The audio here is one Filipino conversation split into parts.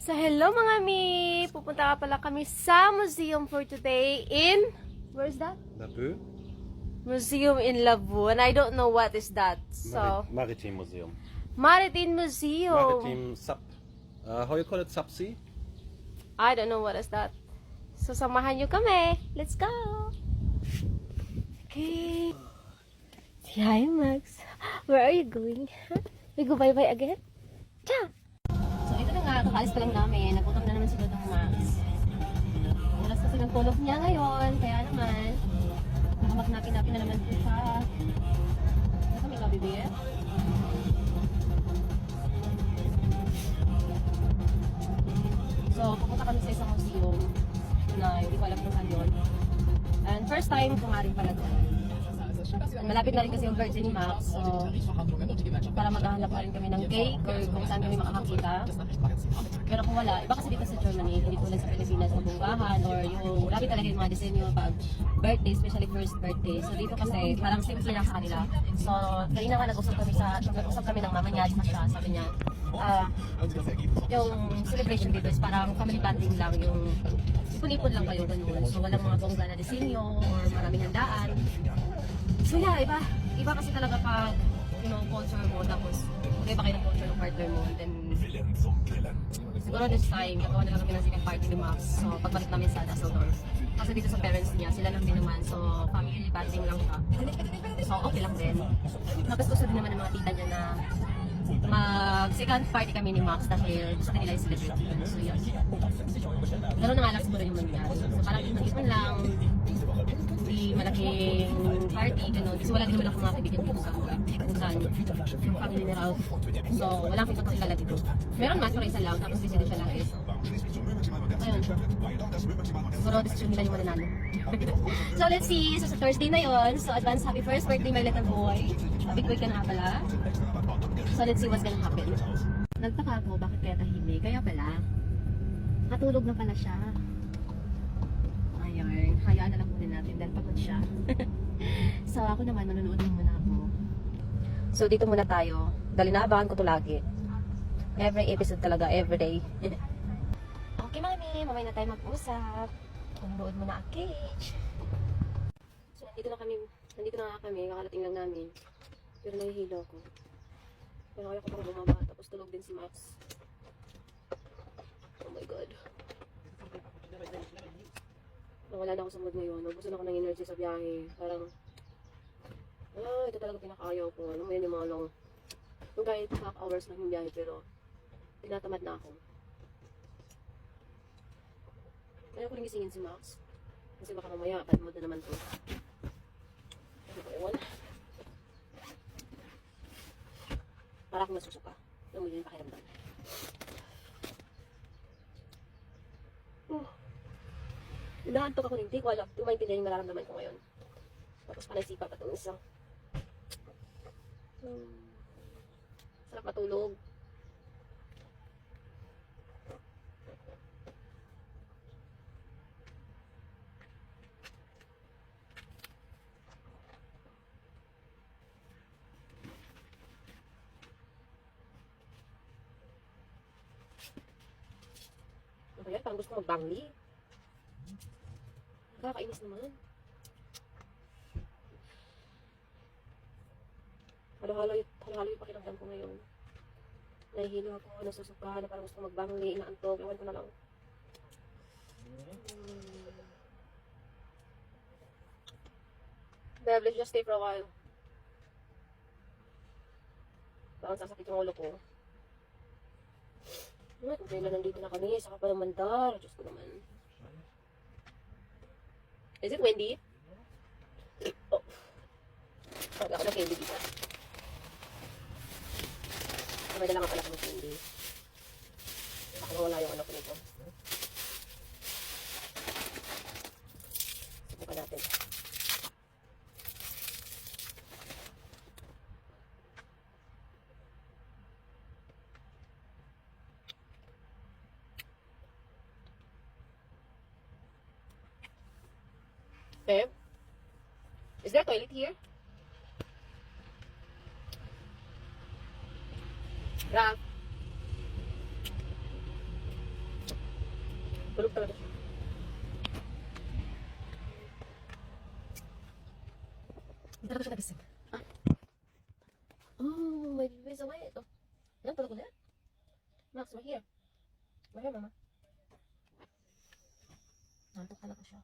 So, hello mga mi! Pupunta pala kami sa museum for today in... Where is that? Labu? Museum in Labu. And I don't know what is that. So, Maritime Museum. Maritime Museum. Maritime SUP. How you call it? SUP-C? I don't know what is that. So, samahan nyo kami. Let's go! Okay. Say hi, Max. Where are you going? We go bye-bye again? Ciao! So, ito na nga. Kakaalis pa lang namin. Nagutom na naman si Dodong Max. Oras kasi ng tulog niya ngayon. Kaya naman, nakamaknapin-napin na naman po siya. Ano kami ka, baby? So, pupunta kami sa isang museum na hindi ko alam kung saan yun. And first time ko nga rin pala doon. Malapit na rin kasi yung birthday ni Max. So, para maghahanap pa rin kami ng cake or kung saan kami makakakita. Pero kung wala, iba kasi dito sa Germany, hindi tulad sa Pilipinas na bunggahan or yung grabe talaga yung mga disenyo pag birthday, especially first birthday. So dito kasi parang simple lang sa kanila. So kanina nga nag-usap kami ng mama niya at siya, sabi niya, yung celebration dito is parang family bonding lang, yung ipon-ipon lang kayo ganun. So walang mga bongga na disenyo or maraming handaan. So yeah, iba kasi talaga pag culture mo, tapos iba kayo ng culture ng partner mo, then siguro this time, nagawa na lang kami ng second party ni Max. So, pagbalik namin sa Dusseldorf. Kasi dito sa parents niya, sila lang din naman. So, family bonding lang siya. So, okay lang din. Tapos gusto din naman ng mga tita niya na mag-second party kami ni Max dahil gusto nila yung celebrate. So, yun. Ganoon na nga lang siguro yung mangyari. So, parang ipon lang. Hindi malaking party, gano'n. Kasi wala din naman ako mga kaibigan dito sa kung saan yung family ni Ralph. So, wala akong kakilala dito. Meron man, pero isa lang. Tapos busy din siya lagi. So, ayun. Siguro, decision nila yung mananalo. So, let's see. So, sa Thursday na yon. So, advance happy first birthday, my little boy. Big boy ka na pala. So, let's see what's gonna happen. Nagtaka ako, bakit kaya tahimik? Kaya pala, matulog na pala siya. Ayun, hayaan na lang muna natin dahil pagod siya. So, ako naman, manonood muna ako. So, dito muna tayo. Dahil naabangan ko to lagi. Every episode talaga, everyday. Okay, mami, mamay na tayo mag-usap. Manonood muna ang cage. So, nandito na nga kami, kakalating lang namin. Pero nahihilo ko. Pero kaya ko pang bumaba, tapos tulog din si Max. Oh my God. Nawala na ako sa mood ngayon. Nagustuhan ako ng energy sa biyahe. Parang, ito talaga pinakaayaw ko. Alam mo yan yung mga long, yung kahit half hours lang yung biyahe, pero tinatamad na ako. Kaya ko rin gisingin si Max. Kasi baka mamaya, bad mood na naman to. Kasi ko ewan. Para akong nasusuka. Alam mo yun yung pakiramdam. Inaantok ako, hindi ko alam. Hindi ko maintindihan yung nararamdaman ko ngayon. Tapos panaysipa pa itong isa. Sarap matulog. Ano ba yan? Parang gusto ko magbangli. Nakakainis naman. Halo-halo yung pakiramdam ko ngayon. Nahihilo ako, nasusuka, na parang gusto magbangli, inaantok, ewan ko na lang. Bev, let's just stay for a while. Parang sasakit yung ulo ko. Kung kailan nandito na kami, saka pa naman dar. Diyos ko naman. Is it windy? Oh. Sabi ako na candy dito. May dala nga pala kami candy. Baka mawala yung ano ko nito. Subukan natin. Babe? Is there a toilet here? Ralph? Tulog talaga siya. Hindi talaga siya nagising. Ah. Oh, my baby's awake. Oh. Yan, tulog ulit. Max, we're here. We're here, mama. Nantok talaga siya.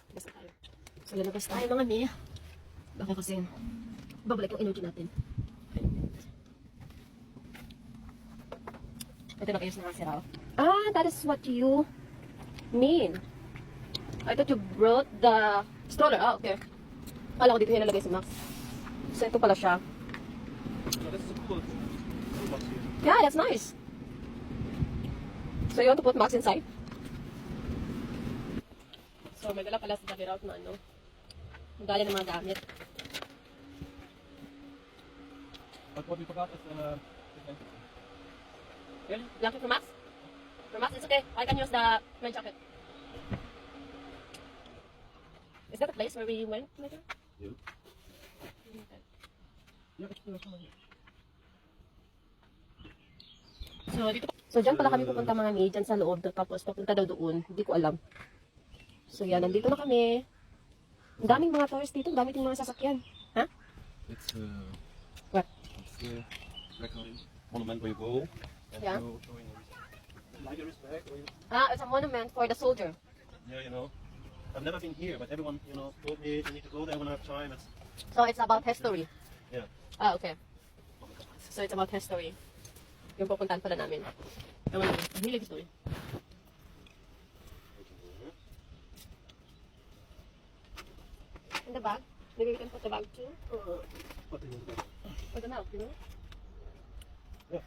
Labas tayo. So, lalabas tayo mga niya. Baka kasi babalik yung energy natin. Ito na kayo sa mga siraw. Ah, that is what you mean. I thought you brought the stroller. Ah, okay. Kala ko dito yung nalagay si Max. So, ito pala siya. This is a cool box here. Yeah, that's nice. So, you want to put Max inside? So, may dala pala sa Davirao na ano. Magdala ng mga gamit. But what we forgot is Really? Blanket for Max? For Max, it's okay. I can use the main jacket. Is that the place where we went later? Yeah. So, dyan pala kami pupunta mga ni, dyan sa loob. Tapos, papunta daw doon. Hindi ko alam. So, yan. Nandito na kami. Ang daming mga tourists dito. Ang daming mga sasakyan. Ha? It's What? it's the monument where you go and Yeah. you showing like your respect. Or you, Ah, it's a monument for the soldier. yeah, you know. I've never been here, but everyone, you know, told me you need to go there when I have time. It's, So, it's about history. yeah. Ah, okay. So, it's about history. Yung pupuntahan pala namin. Ewan namin. Ang hilig history. In the bag? Maybe we can put the bag too? Or What do you want to do? for the milk, you know? Yeah.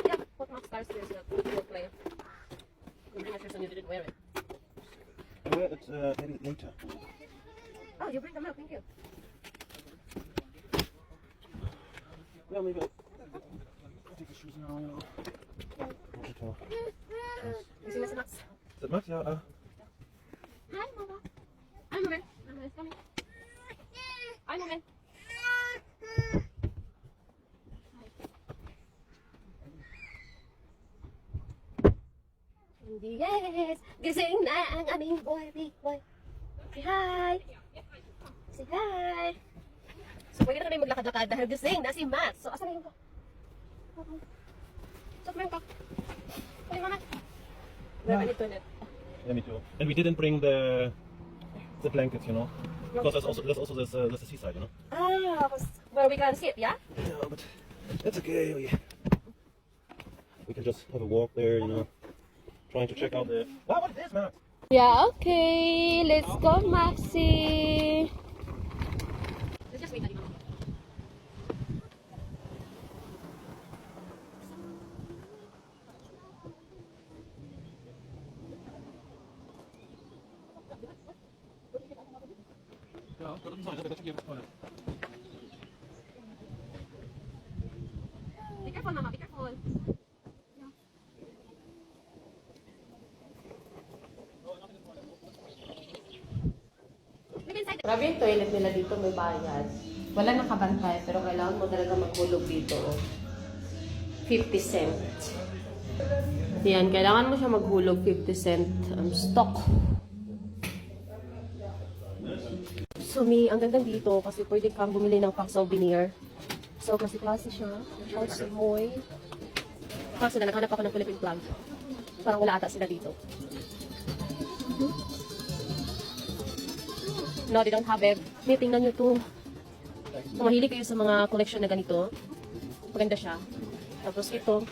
Yeah, put Max stars here so that we'll play. You bring us yours and you didn't wear it. Well, it's maybe later. Oh, you bring the milk, thank you. Yeah, maybe I'll take the shoes now, you know. You see Mr. Max? Is it Max? Yeah. Hi, Mama. Hi, Mama. Mama is coming. Hi, Mama. Yes! Gising na ang aming boy, big boy. Say hi! Say hi! So, pwede na kami maglakad-lakad dahil gising na si Max. So, asan na yung ko? So, kumain ka. Kumain, Mama. Grabe nito net. Yeah, me too. And we didn't bring the blankets, you know, because there's a seaside, you know. Ah, where we can sit, yeah? Yeah, but that's okay. We can just have a walk there, you know, trying to check out the. Wow, what is this, man? Yeah, okay. Let's go, Maxi. Let's just wait. Be careful, Mama. Be careful. Grabe yung toilet nila dito, may bayad. Wala nakabantay, pero kailangan mo talaga maghulog dito. 50 cent. Yan, kailangan mo siya maghulog 50 cent stock. So, ang ganda dito kasi pwede kang bumili ng pang souvenir. So, klase siya. Shorts moy. Kaso na, naghanap ako ng Philippine flag. Parang wala ata sila dito. No, they don't have it. May tingnan nyo to. Kung mahilig kayo sa mga collection na ganito, maganda siya. Tapos ito.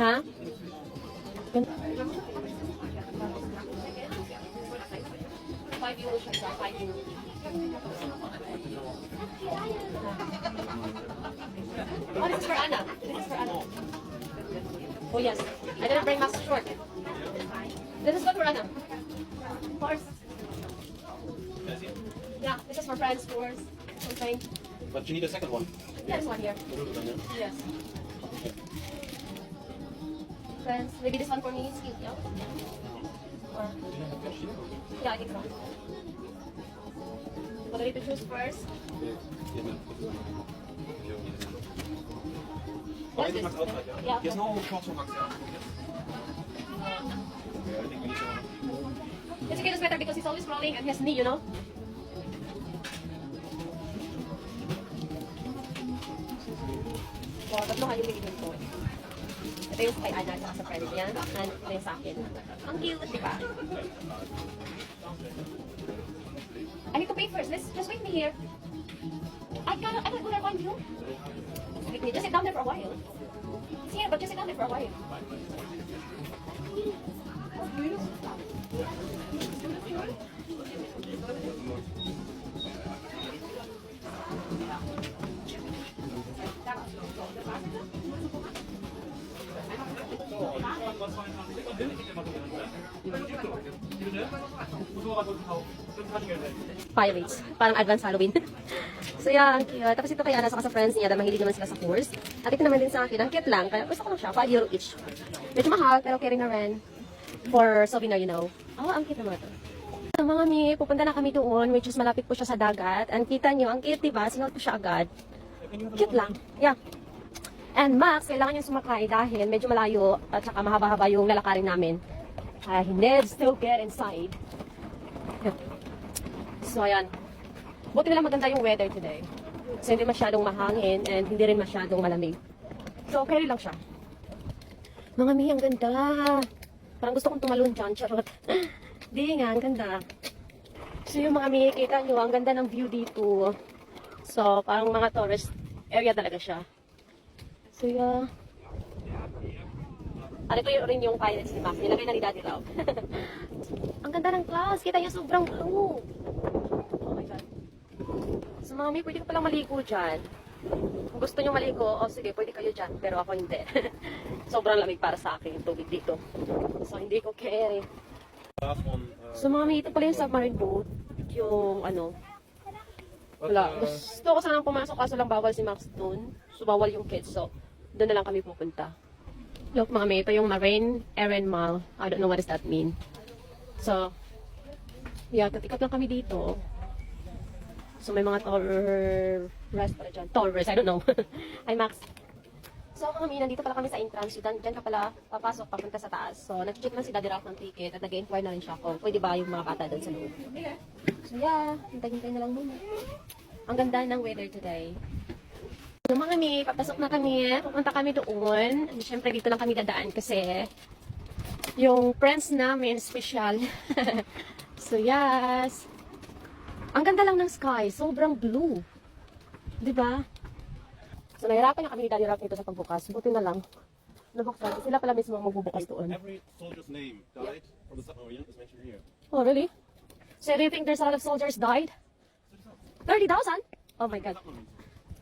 Ha? Ganda. 5 euro siya sa 5 euro. Oh, this is for Anna. This is for Anna. Oh, yes. I didn't bring Max short. This is good for Anna. Horse. Yeah, this is for friends, tours, something. But you need a second one. Yeah, this one here. Yes. Friends, maybe this one for me is cute, yeah? Or, yeah, I think so. What do I need to choose first? What's this? Yeah. There's no shorts for Max, yeah? Okay, I think we need to... It's okay, it's better because he's always rolling and he has knee, you know? So, tatlo kayo bigyan ko. Ito yung kay Ana at sa friend niya. And ito yung sa akin. Ang cute, di ba? I need to pay first. Just wait me here. I gotta go there one view. Wait me. Just sit down there for a while. It's here, but just sit down there for a while. Pirates. Parang advance Halloween. So yeah, ang cute. Tapos ito kay Ana sa friends niya dahil mahilig naman sila sa horse. At ito naman din sa akin. Ang cute lang. Kaya gusto ko lang siya. €5 each. Medyo mahal pero okay rin na rin. For souvenir, you know. Oh, ang cute naman ito. Mga mi, pupunta na kami doon, which is malapit po siya sa dagat. And kita nyo, ang cute, diba? Sinot ko siya agad. Cute lang. Yeah. And Max, kailangan niya sumakay dahil medyo malayo at saka mahaba-haba yung lalakarin namin. He needs to get inside. So, ayan. Buti na lang maganda yung weather today. So, hindi masyadong mahangin and hindi rin masyadong malamig. So, okay lang siya. Mga mi, ang ganda. Parang gusto kong tumalon dyan. Charot. Di nga, ang ganda. So, yung mga mi, kita nyo, ang ganda ng view dito. So, parang mga tourist area talaga siya. So, yeah. Ano ito rin yung pirates ni Max. Nilagay na ni Daddy Raw. Ang ganda ng clouds. Kita niyo sobrang blue. Oh my God. So, mami, pwede ko palang maligo dyan. Kung gusto nyo maligo, oh sige, pwede kayo dyan. Pero ako hindi. Sobrang lamig para sa akin yung tubig dito. So, hindi ko carry. Last one. So, mami, ito pala yung submarine boat. Yung, ano, wala. Gusto ko sanang pumasok kaso lang bawal si Max doon. So, bawal yung kids. So, doon na lang kami pupunta. Look, mami, ito yung Marine Erin Mall. I don't know what does that mean. So, yeah, tatikot lang kami dito. So, may mga tourist pala dyan. Tourist, I don't know. Hi, Max. So, mami, nandito pala kami sa entrance. So, dyan ka pala papasok, papunta sa taas. So, nag-check lang si Daddy Ralph ng ticket at nag-inquire na rin siya kung pwede ba yung mga bata doon sa loob. So, yeah, hintay-hintay na lang muna. Ang ganda ng weather today. So, mga mi, papasok na kami. Pupunta kami doon. Siyempre, dito lang kami dadaan kasi yung friends namin, special. So, yes. Ang ganda lang ng sky. Sobrang blue. Diba? So, nahirapan na kami ni Daddy Ralph nito sa pagbukas. Buti na lang. Nabuksan. Sila pala mismo ang magbubukas doon. Every soldier's name died from the submarine is mentioned here. Oh, really? So, do you think there's a lot of soldiers died? 30,000? Oh my God.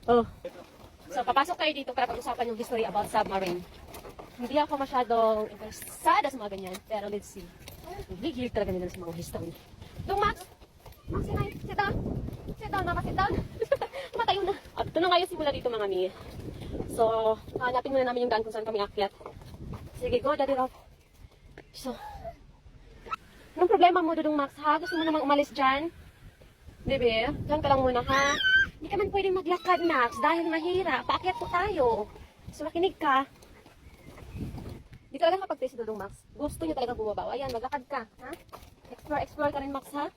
Oh. So, papasok kayo dito para pag-usapan yung history about submarine. Hindi ako masyadong interesada sa mga ganyan, pero let's see. Higil talaga nila sa mga history. Dong, Max! Max, sit down! Sit down, Mama, sit down! Matayo na. At ito na kayo simula dito, mga mi. So, hanapin muna namin yung daan kung saan kami akyat. Sige, go, Daddy Ralph. So, anong problema mo, Dudong Max, ha? Gusto mo namang umalis dyan? Bebe, dyan ka lang muna, ha? Hindi ka man pwedeng maglakad, Max, dahil mahirap. Paakyat po tayo. So, makinig ka. Di talaga kapag si Dudong Max, gusto niya talaga bumabaw. Ayan, maglakad ka, ha? Explore ka rin, Max, ha?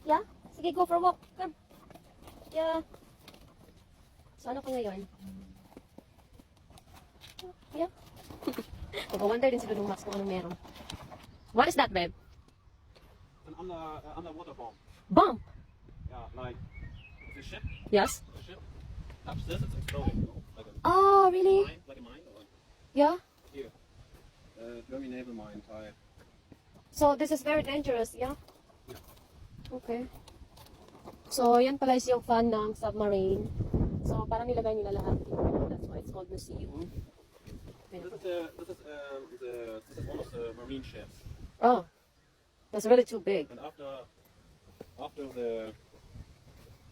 Yeah? Sige, go for a walk. Come. Yeah. So, ano ka ngayon? Yeah? Mag-wonder din si Dudong Max kung anong meron. What is that, babe? An underwater bomb. Bomb! Yeah, like the ship. Yes? The ship. Upstairs, it's exploding. Like a Oh, really? mine. Like a mine. Or Yeah? here. German naval mine type. So, this is very dangerous, yeah? Okay. So, yan pala is yung fan ng submarine. So, parang nilagay nila lahat dito. That's why it's called museum. This is one of the marine ships. Oh. That's really too big. And after the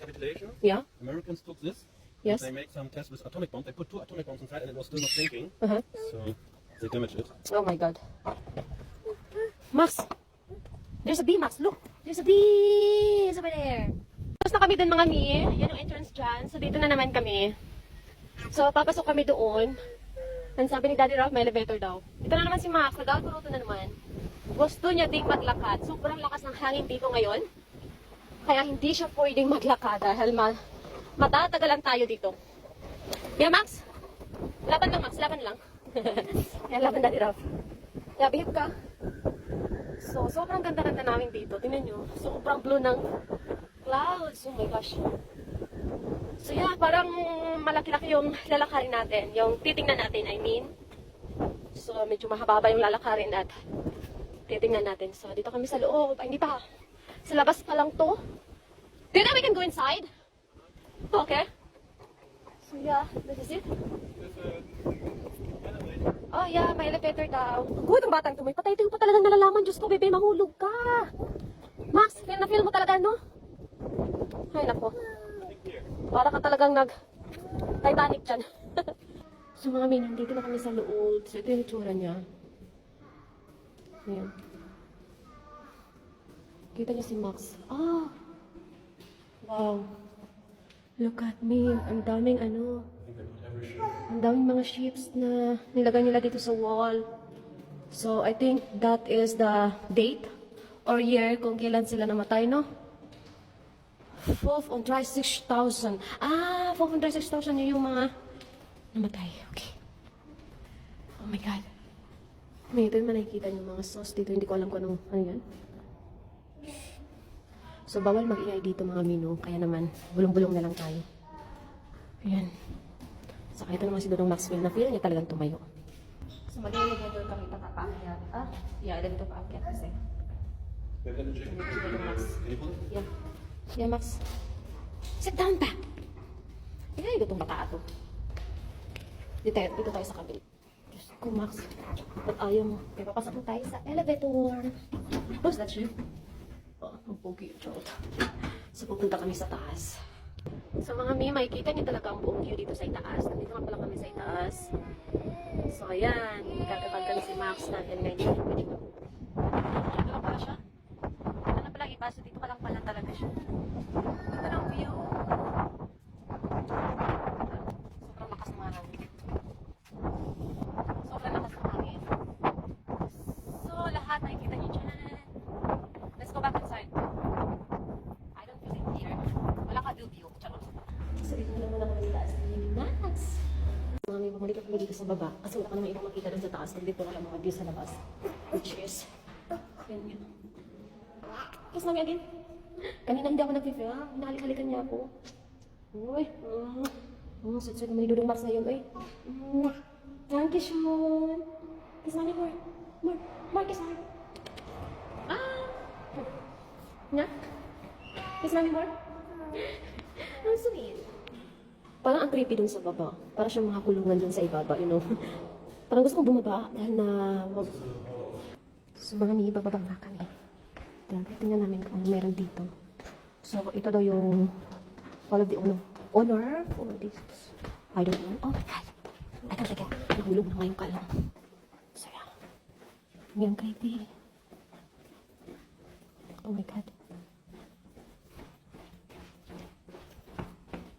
capitulation, Yeah? Americans took this. Yes. They made some tests with atomic bombs. They put 2 atomic bombs inside, and it was still not sinking. Uh-huh. So they damaged it. Oh my God. Max! There's a bee, Max. Look! There's a bee! It's over there. Tapos na kami dun mga mi. Yan yung entrance dyan. So dito na naman kami. So papasok kami doon. And sabi ni Daddy Ralph, may elevator daw. Ito na naman si Max. Nag-autoroto na naman. Gusto niya ding maglakad. Sobrang lakas ng hangin dito ngayon. Kaya hindi siya pwedeng maglakad dahil matatagalan tayo dito. Yeah, Max? Laban lang, Max. Laban lang. Yan, laban Daddy Ralph. Yeah, behave ka. So, sobrang ganda-ganda namin dito. Tingnan nyo. Sobrang blue ng clouds. Oh my gosh. So, yeah, parang malaki-laki yung lalakarin natin. Yung titingnan natin, I mean. So, medyo mahaba yung lalakarin at titingnan natin. So, dito kami sa loob. Ay, hindi pa. Sa labas pa lang to. Do you know we can go inside? Okay. So, yeah, this is it. Oh, yeah, may elevator daw. Good, ang batang to. May patay tayo pa talagang nalalaman. Diyos ko, bebe, mahulog ka. Max, na-feel mo talaga, no? Ay, nako. Para ka talagang nag-Titanic dyan. So, mga min, nandito na kami sa loob. So, ito yung itsura niya. Ayan. Kita niyo si Max. Ah! Wow. Look at me. Ang daming ano. Ang daming mga ships na nilagay nila dito sa wall. So, I think that is the date or year kung kailan sila namatay, no? 4th on dry 6,000. Ah, 4th on dry 6,000 yun yung mga namatay. Okay. Oh my God. May ito yung nakikita yung mga sauce dito. Hindi ko alam kung ano yan. So, bawal mag-ingay dito mga mino. Kaya naman, bulong-bulong na lang tayo. Ayan. So, ito naman si Dodong Maxwell na feel niya talagang tumayo. So, mag-elevator kami papaakyat. Ah, yeah, elevator paakyat kasi. Can you pull it? Yeah. Yeah, Max. Sit down pa! Ay, itong bata ito. Dito tayo sa kabila. Diyos ko, Max. Ba't ayaw mo? Kaya papasok mo tayo sa elevator. Who's that you? Oh, ang pogi yung chot. So, pupunta kami sa taas. So, mga mi, makikita niyo talaga ang buong view dito sa itaas. Nandito nga pala kami sa itaas. So, ayan. Nagkakapag kami si Max natin ngayon. Dito lang pala siya. Ano na pala iba? So, dito ka lang pala talaga siya. Dito lang view. Sobrang lakas ng hangin. Sobrang lakas ng hangin. So, lahat nakikita niyo dyan. Let's go back inside. I don't feel it here. Wala ka view. Charot. So, dito na muna kami sa taas ni Max. Mga may bumalik kami dito sa baba. Kasi wala ka naman ibang makita dun sa taas. Hindi po wala mga view sa labas. Which is, yan yun. Kiss namin again. Kanina hindi ako nag-feel. Hinahalik-halikan niya ako. Uy. Sweet-sweet naman ni Dudong Max na yun. Uy. Thank you, Sean. Kiss namin more. More kiss namin. Nga? Kiss namin more? Ang sweet. Parang ang creepy dun sa baba. Parang siyang mga kulungan dun sa ibaba, you know. Parang gusto kong bumaba dahil na so mga may ibababa na kami. Tingnan namin kung meron dito. So ito daw yung all of the honor for this. I don't know. Oh my God. I don't like it. Nahulog na ngayon ka lang. So yeah. Yan creepy. Oh my God.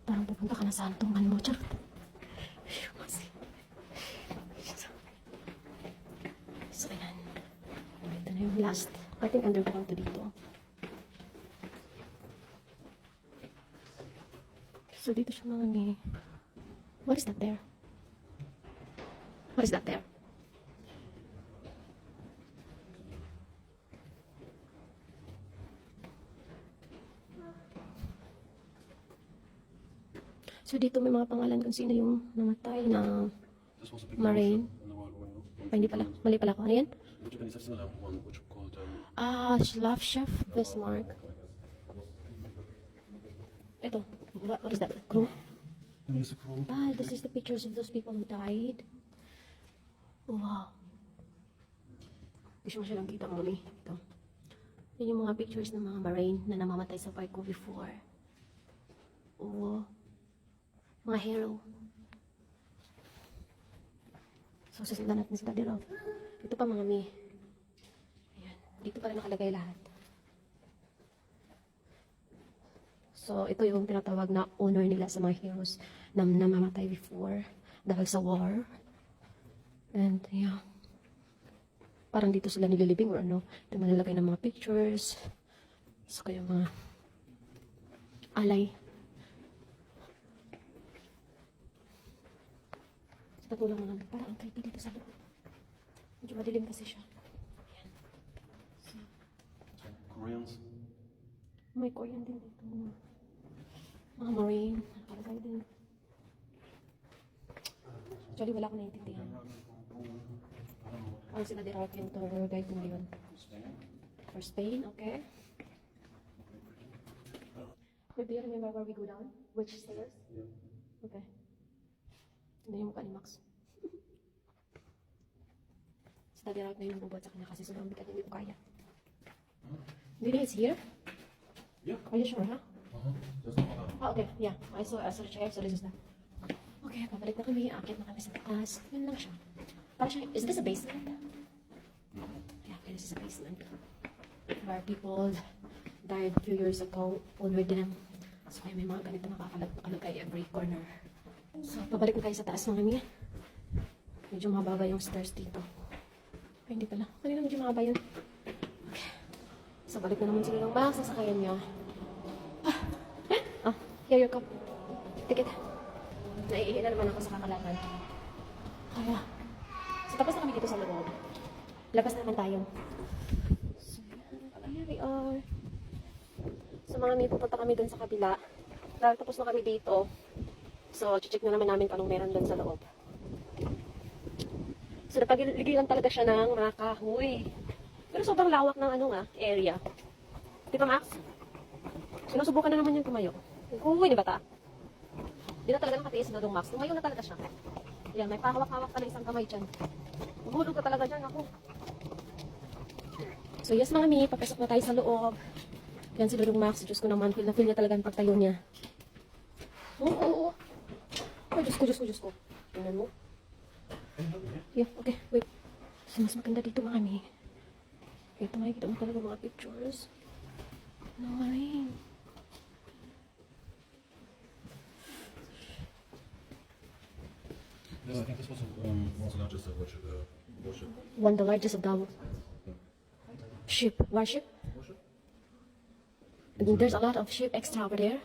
Parang pupunta ka na sa antungan mo, charot. So, yan. Ito na yung last. I think underground to dito. So, dito siya mga may... What is that there? What is that there? So dito may mga pangalan kung sino yung namatay na This was a big Marine. in the water window. Ay, hindi pala. Mali pala ako. Ano yan? The Japanese have similar one, which are called Love Chef Bismarck. Ito. What is that? Crew? musical. This is the pictures of those people who died. Wow. Hindi siya masyadong kita mo ni. Ito. Yan yung mga pictures ng mga Marine na namamatay sa barko before. Oo. Mga hero. So, susundan natin sila dito. Ito pa mga mi. Ayan. Dito pa rin nakalagay lahat. So, ito yung tinatawag na honor nila sa mga heroes na namamatay before dahil sa war. And, yeah. Parang dito sila nililibing or ano. Ito manilagay ng mga pictures. Saka yung mga alay. Sa tagulang mga parang ang creepy dito sa loob. Medyo madilim kasi siya. Ayan. So, Koreans. may Korean din dito. Mga Marine. Nakalagay din. Actually, wala akong naiintindihan. Ang sila direct yung tour guide mo yun. For Spain, okay. Wait, do you remember where we go down? Which stairs? Yeah. Okay. Hindi yung mukha ni Max. Sila direct na yung bubot sa kanya kasi sobrang bigat hindi ko kaya. Do you know it's here? Yeah. Are you sure, huh? Just hold on. Ah, okay. Yeah. I saw the chair, so this is that. Okay, pabalik na kami. Akit na kami sa taas. Yun lang siya. Parang siya, is this a basement? Yeah, okay, this is a basement. Where people died a few years ago, already lang. So, kaya may mga ganito nakakalagay every corner. So, pabalik na tayo sa taas mga kami. Medyo mababa yung stairs dito. Ay, hindi pala. Kanina medyo mababa yun. Okay. So, balik na naman sila ng bus. Sasakayan niya. Ah, here your cup. Take it. Naiihi na naman ako sa kakalakan. Kaya. So, tapos na kami dito sa loob. Labas naman tayo. So, here we are. So, mga may pupunta kami dun sa kabila. Dahil tapos na kami dito. So, check na naman namin kung anong meron dun sa loob. So, napagiligilan talaga siya ng mga kahoy. Pero sobrang lawak ng area. Di ba, Max? Sinusubukan na naman yung tumayo. Uy, ni bata. Di na talaga nakatiis na dong Max. Tumayo na talaga siya. Yan, may pahawak-hawak ka na isang kamay dyan. Mahulog ka talaga dyan, ako. So, yes, mga mi, papasok na tayo sa loob. Yan si Dodong Max. Diyos ko naman, feel na feel niya talaga ang pagtayo niya. Oo. Ay, Diyos ko. Tingnan mo. Yeah, okay, wait. So, mas maganda dito, mga mi. Ito, makikita mo talaga mga pictures. No, Marine. I think this was one of the largest warship. One of the largest of the warship. There's a lot of ship extra over there.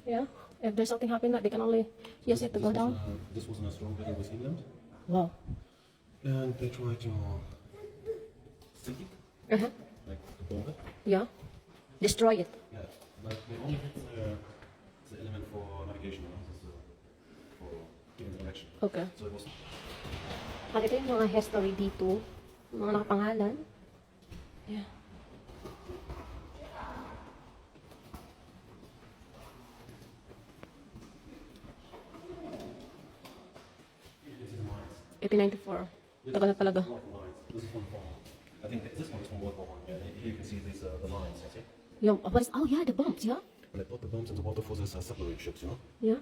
Yeah. If there's something happening that they can only use it to go down. This was an strong battle with England, Wow. and they tried to sink it, Uh-huh. like to bomb it. Yeah. Destroy it. Yeah, but they only hit the element for navigation, this, for giving direction. Okay. So it was. At ito yung mga history dito. Mga nakapangalan. Yeah. This is mines. 1894. Tagal na talaga. This is from I think this one is from World War One. Yeah, here you can see these the lines. You see? Yung, oh yeah, the bombs, yeah? And they put the bombs in the water for these submarine ships. You know, Yeah.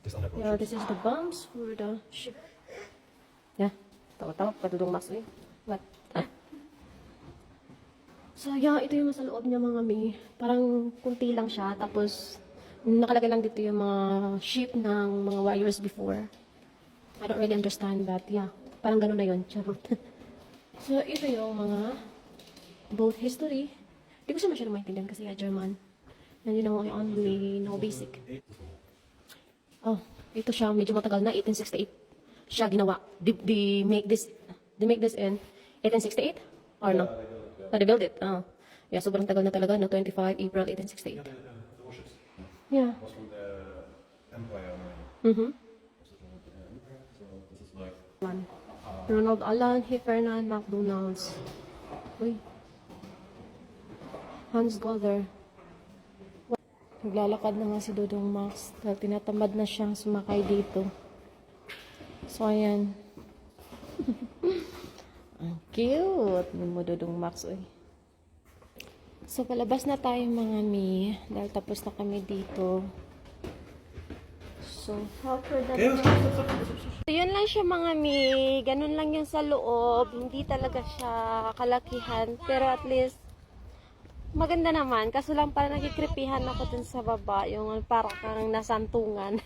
these underground Yeah, ships. this is the bombs for the ship. Yeah. Tawa-tawa, katudong Max eh. What? Ah. So, yeah, ito yung nasa loob niya mga mi. Parang kunti lang siya. Tapos, nakalagay lang dito yung mga ship ng mga warriors before. I don't really understand but yeah. Parang ganun na yun. Charot. So, ito yung mga boat history. Hindi ko siya masyadong maintindihan kasi German. And you know, I only know basic. Oh, ito siya. Medyo matagal na. 1868 siya ginawa. They make this in 1868? Or no? Oh, they built it. Oh. Yeah, sobrang tagal na talaga. No, 25 April 1868. The warships. Yeah. Was from the Empire. Mm-hmm. So this is like. Ronald Allen, Heffernan, McDonald's. Uy. Hans Golder. Naglalakad na nga si Dodong Max dahil tinatamad na siyang sumakay dito. So, ayan. Ang cute. Hindi mo Dodong Max, uy. So, palabas na tayo mga mi. Dahil tapos na kami dito. So, after that, so, yun lang siya mga mi. Ganun lang yung sa loob. Hindi talaga siya kalakihan. Pero at least, maganda naman. Kaso lang parang nagkikripihan ako dun sa baba. Yung parang kang nasantungan.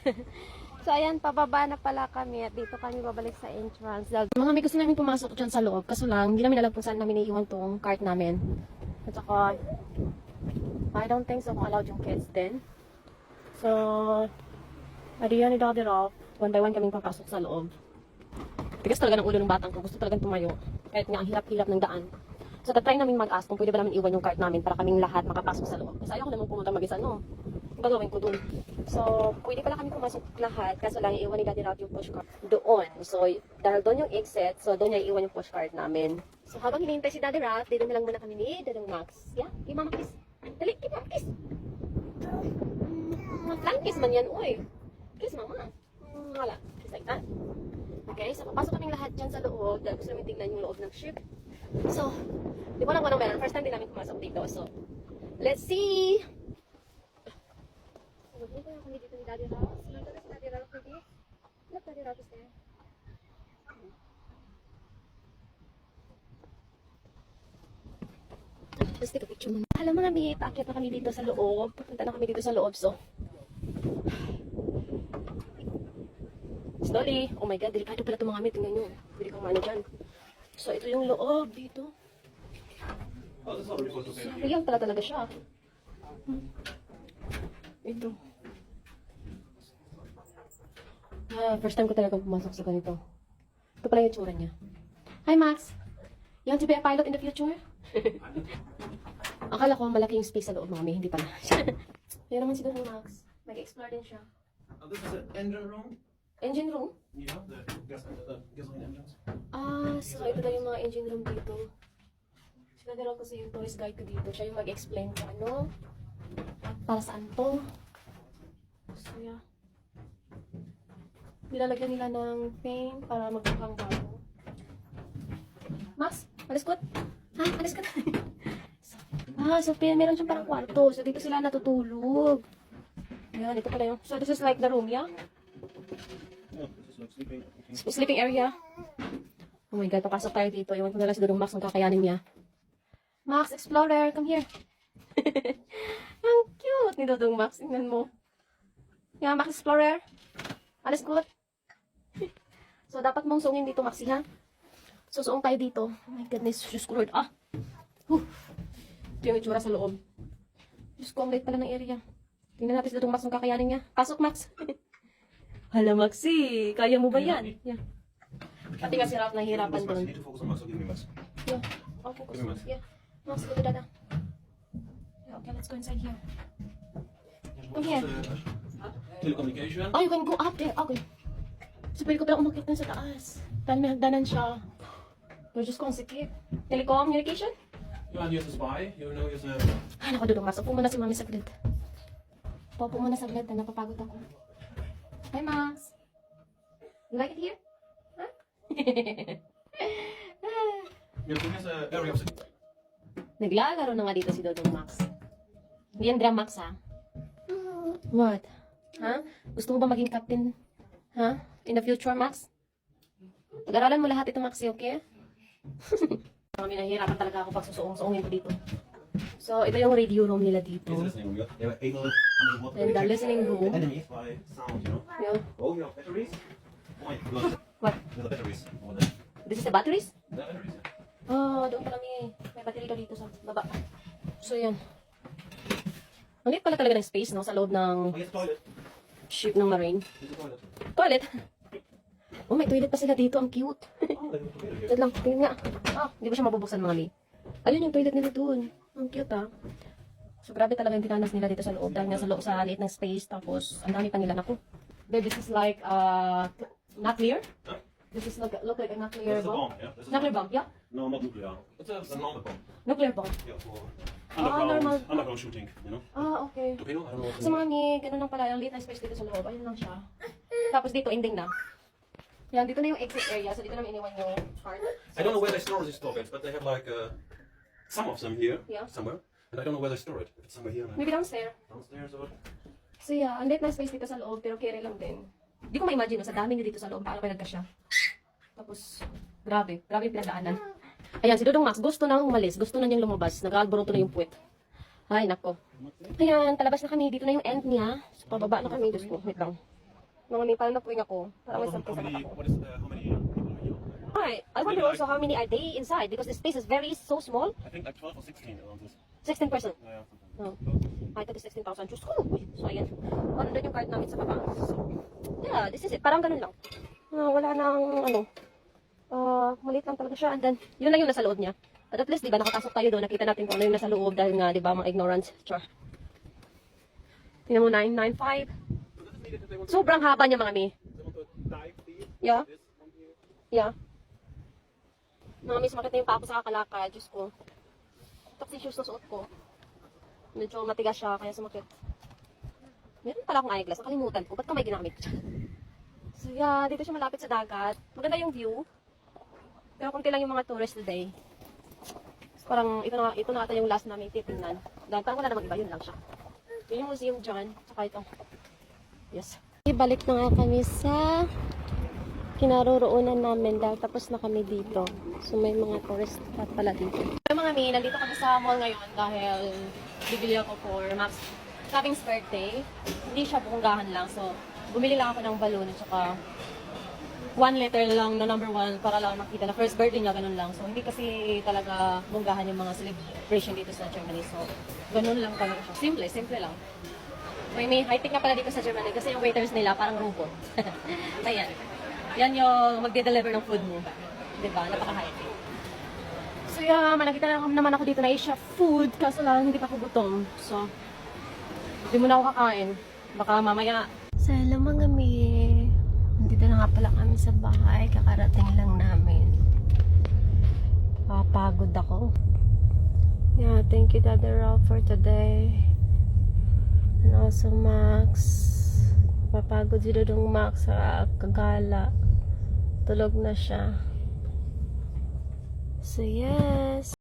So, ayan, pababa na pala kami. At dito kami babalik sa entrance. Mga mi, gusto namin pumasok dyan sa loob. Kaso lang, hindi namin alam kung saan namin iiwan tong cart namin. At saka, I don't think so kung allowed yung kids din. So, adiyan ni Daddy Ralph. One by one kaming papasok sa loob. Tigas talaga ng ulo ng batang ko. Gusto talagang tumayo. Kahit nga ang hirap-hirap ng daan. So, tatry namin mag-ask kung pwede ba namin iwan yung cart namin para kaming lahat makapasok sa loob. Kasi ayoko naman pumunta mag-isa, no? Ang gagawin ko dun. So, pwede pala kami pumasok lahat. Kaso lang, iiwan ni Daddy Ralph yung pushcart doon. So, dahil doon yung exit, so doon niya iiwan yung pushcart namin. So, habang hinihintay si Daddy Ralph, dito na lang muna kami ni Daddy Max. Yeah? Give Mama kiss. Dali, give Mama kiss. Flying kiss man yan, uy. Kiss Mama. Wala. Kiss like that. Okay, so papasok kaming lahat dyan sa loob. Dahil gusto namin tingnan yung loob ng ship. So, di ko lang kung anong meron. First time din namin pumasok dito. So, let's see. Hindi ko yung dito ni Daddy Ralph. Nandito na si Daddy Ralph dito. Look, Daddy Ralph is there. Let's take a picture muna. Alam mo na, may paakyat na kami dito sa loob. Punta na kami dito sa loob, so. Slowly. Oh my God, delikado pala itong mga amit. Tingnan nyo. Pwede kang maano dyan. So, ito yung loob dito. Oh, that's not really good to say. Real pala talaga siya. Ito. First time ko talaga pumasok sa ganito. Ito pala yung tsura niya. Hi, Max. You want to be a pilot in the future? Akala ko malaki yung space sa loob, mami. Hindi pala. Pero naman si Don Max. Mag-explore din siya. Oh, this is an engine room? Engine room? Yeah, the gasoline engines. So ito na yung mga engine room dito. Sinadala ko sa yung tourist guide ko dito. Siya yung mag-explain kung ano. At para saan to. So yeah. Nilalagyan nila ng paint para magmukhang bago. Max, alis ko. Ha? Alis ka na. So meron siyang parang kwarto. So dito sila natutulog. Ayan, dito pala yung. So this is like the room, yeah? Yeah, this is like sleeping. Sleeping area. Oh my God, papasok tayo dito. Iwan ko na lang siguro Max ang kakayanin niya. Max Explorer, come here. Ang cute ni Dodong Max. Tingnan mo. Yeah, Max Explorer. Alles good. So, dapat mong suungin dito, Maxi, ha? So, suong tayo dito. Oh my goodness, Diyos ko, Lord. Ito yung itsura sa loob. Diyos ko, ang liit pala ng area. Tingnan natin si Dodong Max ang kakayanin niya. Pasok, Max. Hala, Maxi. Kaya mo ba yan? Yeah. Pati nga si Ralph nahihirapan Max, doon. you need to focus on Max, so give me Max. Yeah. I'll focus. Give me Max. Yeah. Max, go to Dada. Yeah, okay, let's go inside here. Come here. Telecommunication. Oh, you can go up there. Okay. So, pwede ko pala umakit dun sa taas. Dahil may hagdanan siya. Pero Diyos ko, ang sikip. Telecommunication? You want to use the spy? You know, use the... Ay, naku, Dudong Max. Upo muna si Mami saglit. Upo muna saglit. Napapagod ako. Hi, Max. You like it here? Huh? Yeah, so here's the area of security. Naglalaro na nga dito si Dodong Max. Hindi yan Max, ha? What? Ha? Gusto mo ba maging captain? Ha? In the future, Max? Pag-aralan mo lahat ito, Maxi, okay? Kami nahihirapan talaga ako pag susuong-suongin ko dito. So, ito yung radio room nila dito. Here's the listening room. They were able underwater And the listening room. enemies by sound, you know. Yeah. Oh, you have batteries? Oh my God. What? There's the batteries over there. This is the batteries? The batteries, yeah. Oh, doon pala may battery daw dito sa baba. So, yan. Ang liit pala talaga ng space, no? Sa loob Oh, ng here's the toilet. ship ng Marine. Here's the toilet. Toilet? Oh, may toilet pa sila dito. Ang cute. Oh, they have a toilet here. Wait lang, tingnan nga. Hindi ba siya mabubuksan mga mi? Ayun yung toilet nila doon. Ang cute, ah. So, grabe talaga yung tinanas nila dito sa loob. Dahil nga sa loob sa liit ng space. Tapos, ang dami pa nila. Naku. Babe, this is like, nuclear? Huh? This is look like a nuclear This is a bomb. bomb, yeah. This is Nuclear bomb, yeah. No, not nuclear. It's a normal bomb. Nuclear bomb. Yeah, for normal. underground shooting, you know. Okay. Torpedo? I don't know what So mga ni, ganun lang pala. Ang liit na space dito sa loob. Ayun lang siya. Tapos dito, ending na. Yan, dito na yung exit area. So dito namin iniwan yung cart. I don't know where they store these toilets, but they have like some of them here, Yeah. somewhere. And I don't know where they store it. If it's somewhere here, Maybe downstairs. downstairs or. So yeah, ang liit na space dito sa loob, pero carry lang din. Hindi ko ma-imagine, no, sa dami nyo dito sa loob, paano kayo nagkasya. Tapos, grabe yung pinagdaanan. Ayan, si Dodong Max, gusto nang umalis, gusto na niyang lumabas, nag-alboroto na yung puwet. Ay, nako. Ayan, palabas na kami, dito na yung end niya. So, pababa na kami, Diyos ko, wait lang. Mga may parang napuwing ako, parang may something sa mata ko. What is how many people are you? Alright, I wonder also how many are they inside, because the space is very so small. I think like 12 or 16 around this. 16%. Yeah, something. Oh. Ay, taga 16,000. Diyos ko. Uy, so, ayan. Ano doon yung card namin sa baba. So, yeah, this is it. Parang ganun lang. Wala nang, maliit lang talaga siya. And then, yun lang yung nasa loob niya. But at least, di ba, nakapasok tayo doon. Nakita natin kung ano yung nasa loob dahil nga, di ba, mga ignorance. Char. Tingnan mo, 995. Sobrang haba niya, mga mi. Yeah. Yeah. Mga miss, makita yung pako sa kakalakad. Diyos ko. Taxi shoes na suot ko. Medyo matigas siya, kaya sumakit. Meron pala akong eyeglass. Nakalimutan ko. Ba't ka may ginamit? So yeah, dito siya malapit sa dagat. Maganda yung view. Pero konti lang yung mga tourists today. So, parang ito na ata yung last namin titingnan. Dahil parang wala namang iba, yun lang siya. Yun yung museum dyan. Tsaka ito. Yes. Ibalik na nga kami sa kinaroroonan namin dahil tapos na kami dito. So may mga tourist spot pala dito. So mga mi, nandito kami sa mall ngayon dahil bibili ako for Max Clubbing's birthday. Hindi siya bunggahan lang. So bumili lang ako ng balloon at saka 1 liter lang na number 1 para lang makita na first birthday niya, ganun lang. So hindi kasi talaga bunggahan yung mga celebration dito sa Germany. So ganun lang talaga siya. Simple lang. May high-tech nga pala dito sa Germany kasi yung waiters nila parang robot. Ayan. Yan yung magde-deliver ng food mo. Diba? Napaka-high-tech. So yeah, nakita na naman ako dito na Asia food. Kaso lang, hindi pa ako gutom. So, hindi mo na ako kakain. Baka mamaya. So hello mga mi. Nandito na nga pala kami sa bahay. Kakarating lang namin. Papagod ako. Yeah, thank you Daddy Ralph for today. And also Max. Papagod si Dodong Max sa kagala. Tulog na siya. So yes.